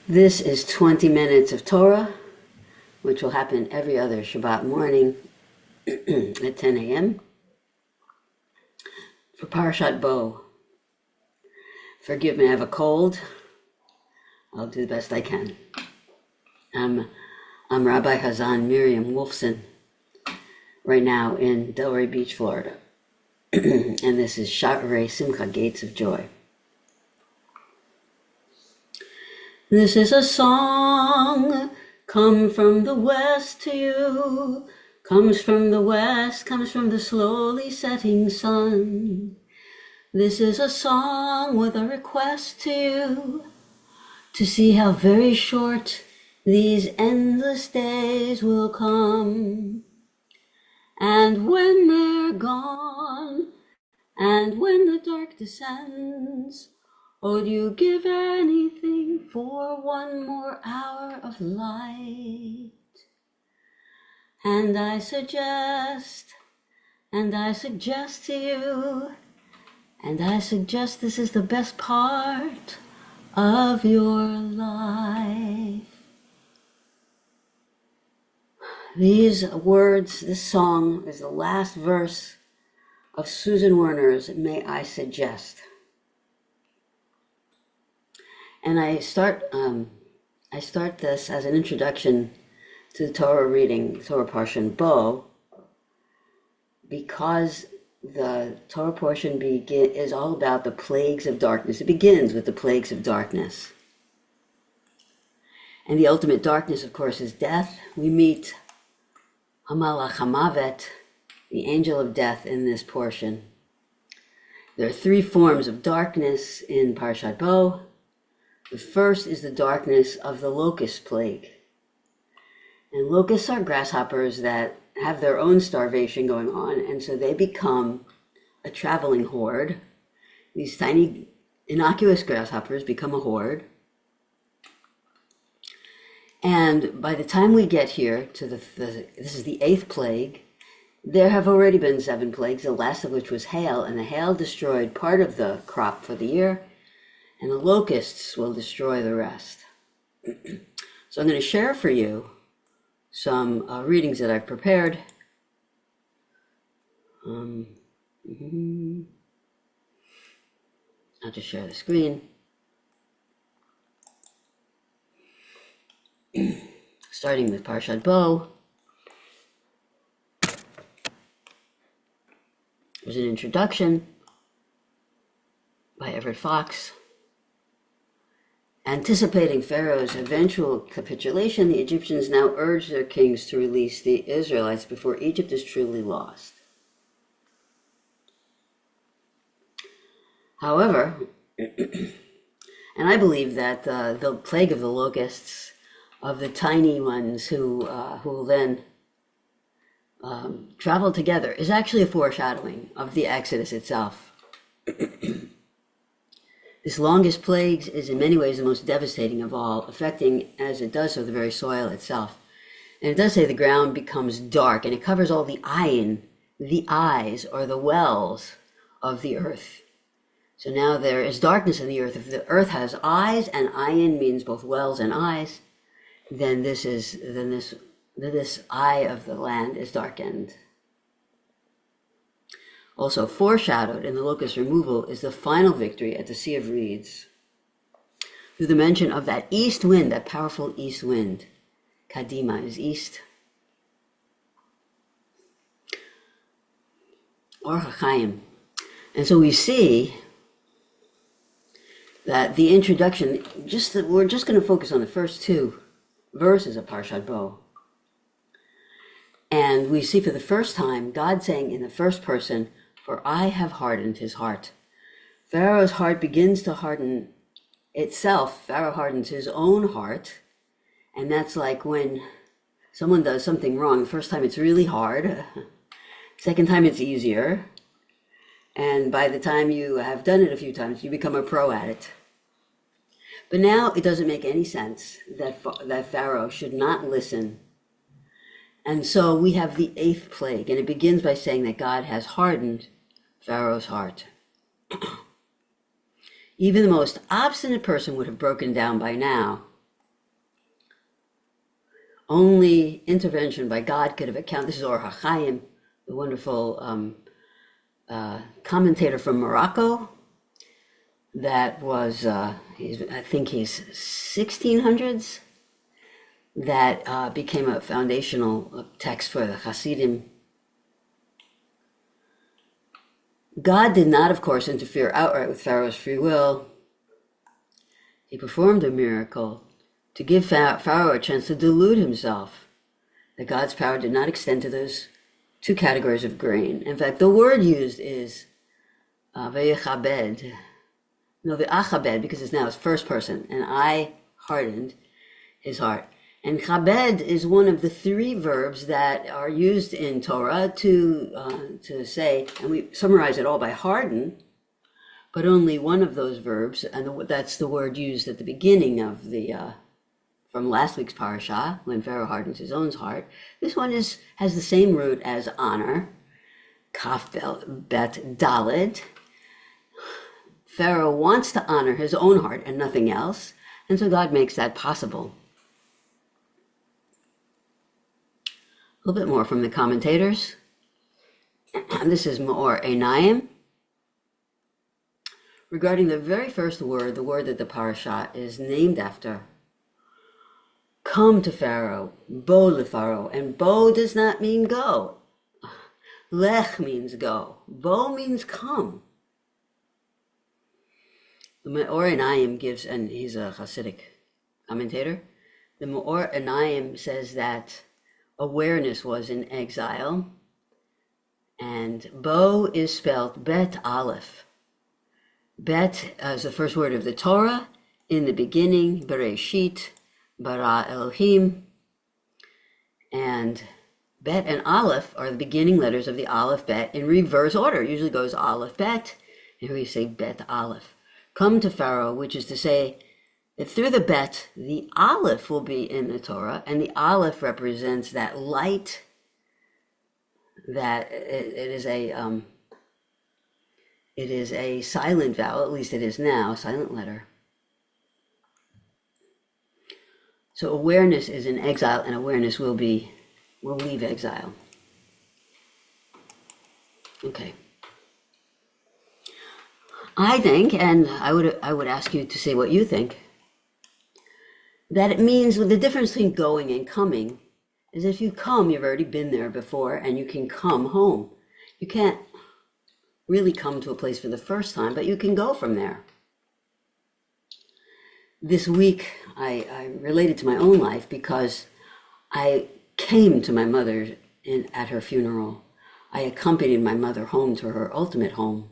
This is 20 minutes of Torah, which will happen every other Shabbat morning at 10 a.m. for Parashat Bo. Forgive me, I have a cold. I'll do the best I can. I'm Rabbi Hazan Miriam Wolfson, right now in Delray Beach, Florida. And this is Shaarei Simcha, Gates of Joy. This is a song, come from the west to you, comes from the west, comes from the slowly setting sun. This is a song with a request to you, to see how very short these endless days will come. And when they're gone, and when the dark descends, would you give anything for one more hour of light? And I suggest to you, and I suggest this is the best part of your life. These words, this song is the last verse of Susan Werner's May I Suggest. And I start this as an introduction to the Torah reading, Torah portion Bo, because the Torah portion is all about the plagues of darkness. It begins with the plagues of darkness. And the ultimate darkness, of course, is death. We meet Hamalach HaMavet, the angel of death, in this portion. There are three forms of darkness in Parashat Bo. The first is the darkness of the locust plague. And locusts are grasshoppers that have their own starvation going on, and so they become a traveling horde. These tiny, innocuous grasshoppers become a horde. And by the time we get here to this is the 8th plague, there have already been 7 plagues, the last of which was hail, and the hail destroyed part of the crop for the year, and the locusts will destroy the rest. So I'm going to share for you some readings that I've prepared. I'll just share the screen. Starting with Parashat Bo. There's an introduction by Everett Fox. Anticipating Pharaoh's eventual capitulation, the Egyptians now urge their kings to release the Israelites before Egypt is truly lost. However, and I believe that the plague of the locusts, of the tiny ones who will then travel together, is actually a foreshadowing of the Exodus itself. This longest plague is in many ways the most devastating of all, affecting, as it does so, the very soil itself. And it does say the ground becomes dark, and it covers all the ayin, the eyes, or the wells of the earth. So now there is darkness in the earth. If the earth has eyes, and ayin means both wells and eyes, then this eye of the land is darkened. Also foreshadowed in the locust removal is the final victory at the Sea of Reeds, through the mention of that east wind, that powerful east wind. Kadima is east. Or Chaim. And so we see that the introduction, we're just going to focus on the first 2 verses of Parashat Bo. And we see for the first time God saying in the first person, "For I have hardened his heart." Pharaoh's heart begins to harden itself. Pharaoh hardens his own heart. And that's like when someone does something wrong. The first time it's really hard. Second time it's easier. And by the time you have done it a few times, you become a pro at it. But now it doesn't make any sense that Pharaoh should not listen. And so we have the 8th plague, and it begins by saying that God has hardened Pharaoh's heart. Even the most obstinate person would have broken down by now Only intervention by God could have accounted. This is Or HaChaim, the wonderful commentator from Morocco. That was, I think he's 1600s. That became a foundational text for the Hasidim. God did not, of course, interfere outright with Pharaoh's free will. He performed a miracle to give Pharaoh a chance to delude himself that God's power did not extend to those two categories of grain. In fact, the word used is v'yechabed. No, the achabed, because it's now his first person, and I hardened his heart. And chabed is one of the three verbs that are used in Torah to say, and we summarize it all by harden, but only one of those verbs, and that's the word used at the beginning of from last week's parasha, when Pharaoh hardens his own heart. This one has the same root as honor, kaf bet daled. Pharaoh wants to honor his own heart and nothing else, and so God makes that possible. A little bit more from the commentators. This is Me'or Einayim. Regarding the very first word, the word that the parasha is named after. Come to Pharaoh, bo leFaro, and bo does not mean go. Lech means go. Bo means come. The Me'or Einayim gives, and he's a Hasidic commentator, the Me'or Einayim says that awareness was in exile, and bo is spelled bet aleph. Bet is the first word of the Torah, in the beginning, Bereshit, bara Elohim, and bet and aleph are the beginning letters of the aleph bet in reverse order. It usually goes aleph bet, and here we say bet aleph. Come to Pharaoh, which is to say that through the bet, the aleph will be in the Torah, and the aleph represents that light, that it is a silent vowel, at least it is now, silent letter. So awareness is in exile, and awareness will leave exile. Okay. I think, and I would ask you to say what you think, that it means the difference between going and coming is if you come, you've already been there before, and you can come home. You can't really come to a place for the first time, but you can go from there. This week, I related to my own life because I came to my mother at her funeral. I accompanied my mother home to her ultimate home.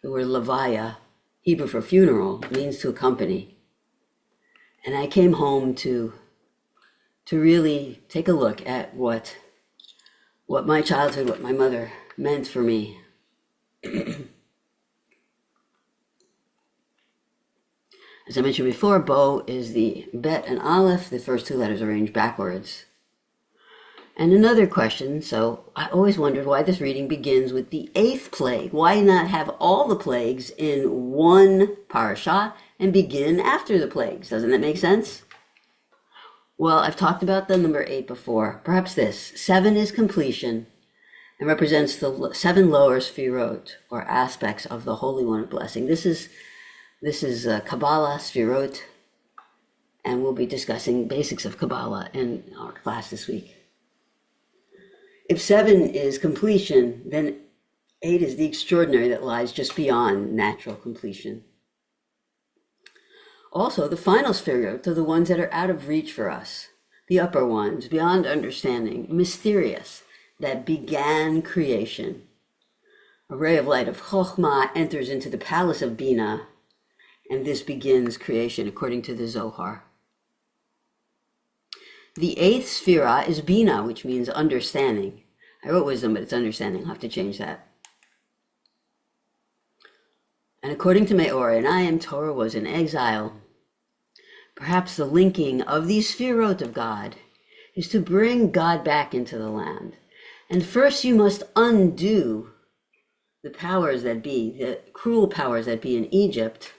The word levaya, Hebrew for funeral, means to accompany. And I came home to really take a look at what my childhood, what my mother meant for me. As I mentioned before, bo is the bet and aleph, the first two letters arranged backwards. And another question, so I always wondered why this reading begins with the 8th plague. Why not have all the plagues in one parasha and begin after the plagues? Doesn't that make sense? Well, I've talked about the number 8 before. Perhaps this. 7 is completion and represents the 7 lower sfirot, or aspects of the Holy One of Blessing. This is Kabbalah, sfirot, and we'll be discussing basics of Kabbalah in our class this week. If 7 is completion, then 8 is the extraordinary that lies just beyond natural completion. Also, the final sfirot are the ones that are out of reach for us, the upper ones, beyond understanding, mysterious, that began creation. A ray of light of Chokhmah enters into the palace of Bina, and this begins creation according to the Zohar. The 8th sphira is Bina, which means understanding. I wrote wisdom, but it's understanding. I'll have to change that. And according to Me'or Einayim, Torah was in exile. Perhaps the linking of these sphirot of God is to bring God back into the land. And first you must undo the powers that be, the cruel powers that be in Egypt,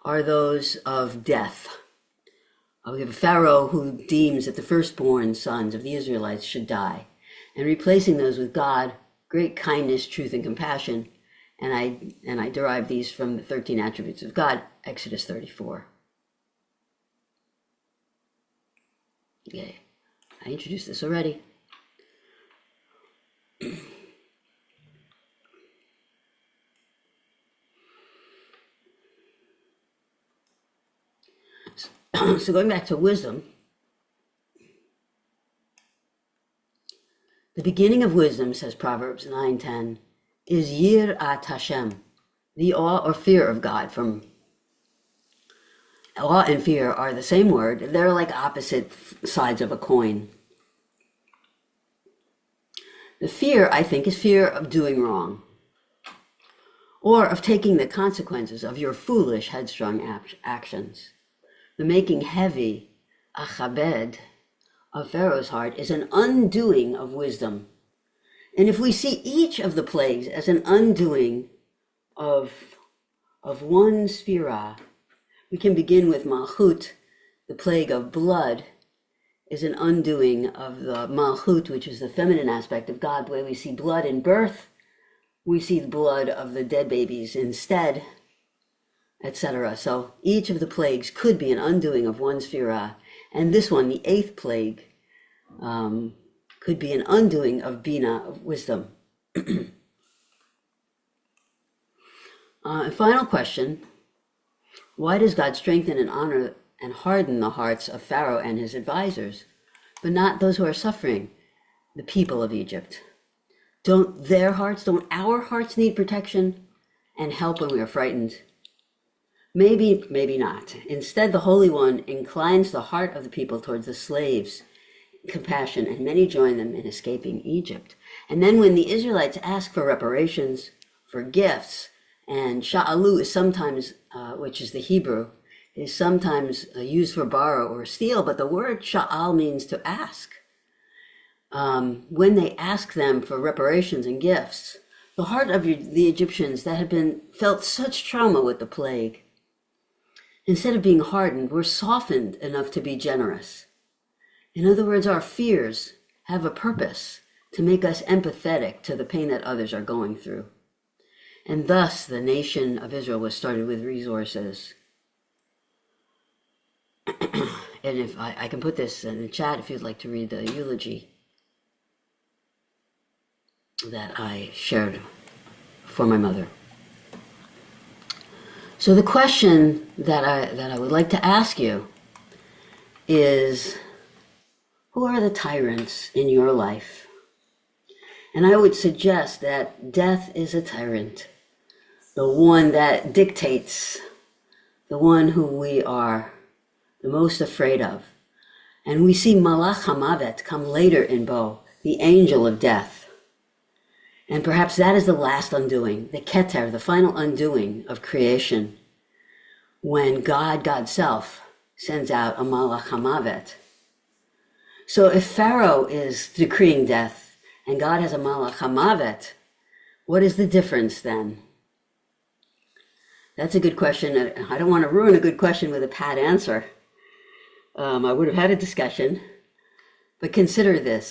are those of death, We have a Pharaoh who deems that the firstborn sons of the Israelites should die, and replacing those with God, great kindness, truth, and compassion. And I derive these from the 13 attributes of God, Exodus 34. Okay, I introduced this already. So going back to wisdom, the beginning of wisdom, says Proverbs 9:10, is Yirat Hashem, the awe or fear of God. From awe and fear are the same word. They're like opposite sides of a coin. The fear, I think, is fear of doing wrong, or of taking the consequences of your foolish, headstrong actions. The making heavy, achabed, of Pharaoh's heart is an undoing of wisdom. And if we see each of the plagues as an undoing of one sphira, we can begin with Malchut. The plague of blood is an undoing of the Malchut, which is the feminine aspect of God. The way we see blood in birth, we see the blood of the dead babies instead, etc. So each of the plagues could be an undoing of one sphira. And this one, the 8th plague, could be an undoing of Bina, of wisdom. Final question, why does God strengthen and honor and harden the hearts of Pharaoh and his advisors, but not those who are suffering, the people of Egypt? Don't our hearts need protection and help when we are frightened? Maybe, maybe not. Instead, the Holy One inclines the heart of the people towards the slaves, compassion, and many join them in escaping Egypt. And then when the Israelites ask for reparations, for gifts, and sha'alu is sometimes, which is the Hebrew, is sometimes used for borrow or steal, but the word sha'al means to ask. When they ask them for reparations and gifts, the heart of the Egyptians that had felt such trauma with the plague, instead of being hardened, were softened enough to be generous. In other words, our fears have a purpose to make us empathetic to the pain that others are going through. And thus, the nation of Israel was started with resources. And if I can put this in the chat if you'd like to read the eulogy that I shared for my mother. So the question that I would like to ask you is, who are the tyrants in your life? And I would suggest that death is a tyrant, the one that dictates, the one who we are the most afraid of. And we see Malach HaMavet come later in Bo, the angel of death. And perhaps that is the last undoing, the Keter, the final undoing of creation, when God's self, sends out a Malach HaMavet. So if Pharaoh is decreeing death and God has a Malach HaMavet, what is the difference then? That's a good question. I don't want to ruin a good question with a pat answer. I would have had a discussion, but consider this.